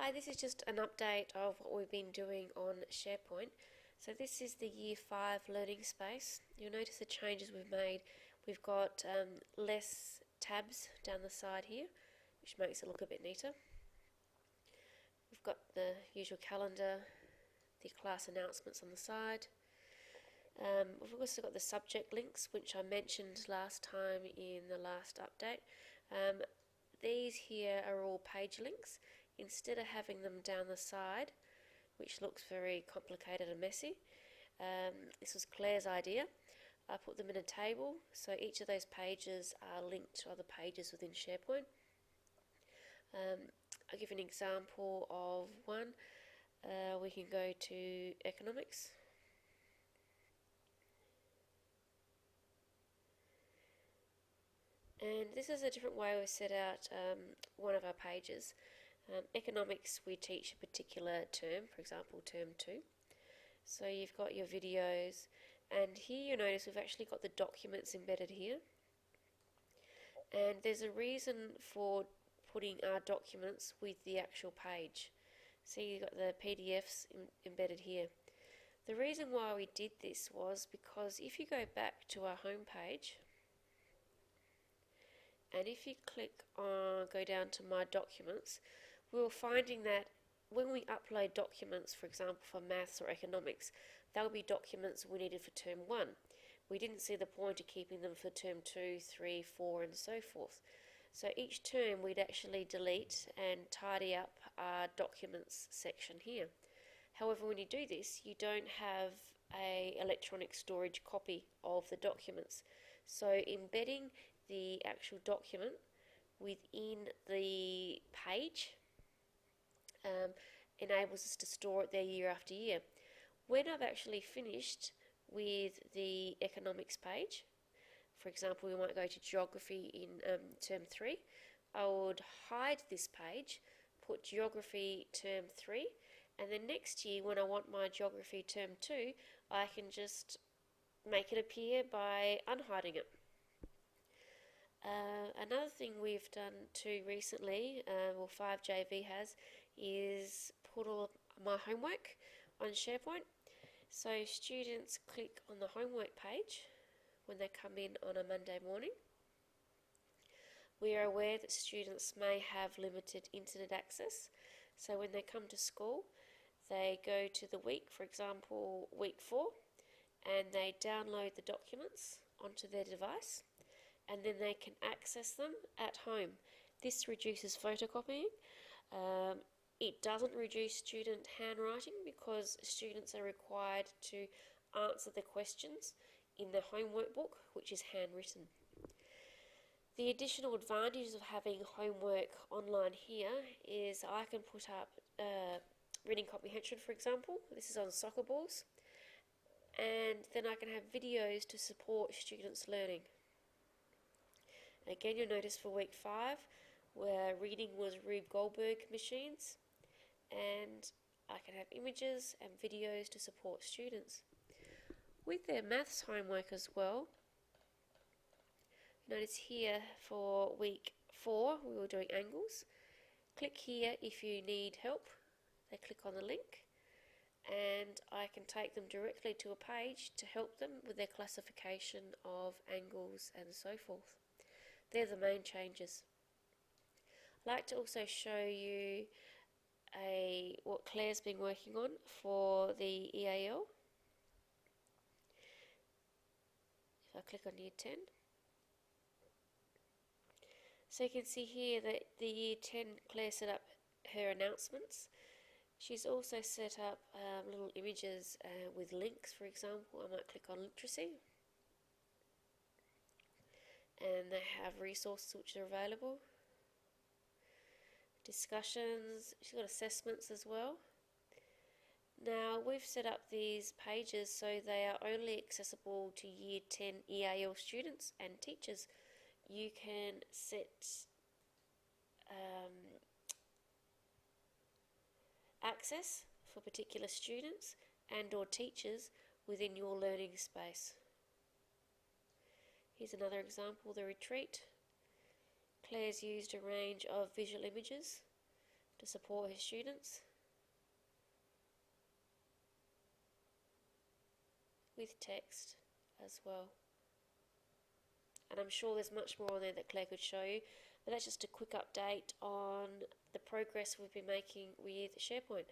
Hi, this is just an update of what we've been doing on SharePoint. So this is the Year 5 learning space. You'll notice the changes we've made. We've got less tabs down the side here, which makes it look a bit neater. We've got the usual calendar, the class announcements on the side. We've also got the subject links, which I mentioned last time in the last update. These here are all page links. Instead of having them down the side, which looks very complicated and messy, this was Claire's idea. I put them in a table, so each of those pages are linked to other pages within SharePoint. I'll give you an example of one. We can go to economics. And this is a different way we set out one of our pages. Economics, we teach a particular term, for example term 2. So you've got your videos, and here you notice we've actually got the documents embedded here. And there's a reason for putting our documents with the actual page. So you've got the PDFs embedded here. The reason why we did this was because if you go back to our home page, and if you click on, go down to My Documents, we were finding that when we upload documents, for example for maths or economics, they'll be documents we needed for term 1. We didn't see the point of keeping them for term 2, 3, 4 and so forth. So each term we'd actually delete and tidy up our documents section here. However, when you do this, you don't have an electronic storage copy of the documents. So embedding the actual document within the page enables us to store it there year after year. When I've actually finished with the economics page, for example, we might go to geography in term 3, I would hide this page, put geography term 3, and then next year when I want my geography term 2, I can just make it appear by unhiding it. Another thing we've done too recently, or 5JV has, is put all of my homework on SharePoint. So students click on the homework page when they come in on a Monday morning. We are aware that students may have limited internet access, so when they come to school, they go to the week, for example week 4, and they download the documents onto their device, and then they can access them at home. This reduces photocopying. It doesn't reduce student handwriting because students are required to answer the questions in the homework book, which is handwritten. The additional advantages of having homework online here is I can put up reading comprehension, for example. This is on soccer balls. And then I can have videos to support students' learning. Again, you'll notice for week 5, where reading was Rube Goldberg machines, and I can have images and videos to support students. With their maths homework as well, notice here for week 4, we were doing angles. Click here if you need help. They click on the link, and I can take them directly to a page to help them with their classification of angles and so forth. They're the main changes. I'd like to also show you what Claire's been working on for the EAL. If I click on Year 10. So you can see here that the Year 10, Claire set up her announcements. She's also set up little images with links, for example. I might click on literacy. And they have resources which are available. Discussions, she's got assessments as well. Now we've set up these pages so they are only accessible to Year 10 EAL students and teachers. You can set access for particular students and or teachers within your learning space. Here's another example, the retreat. Claire's used a range of visual images to support her students with text as well. And I'm sure there's much more on there that Claire could show you, but that's just a quick update on the progress we've been making with SharePoint.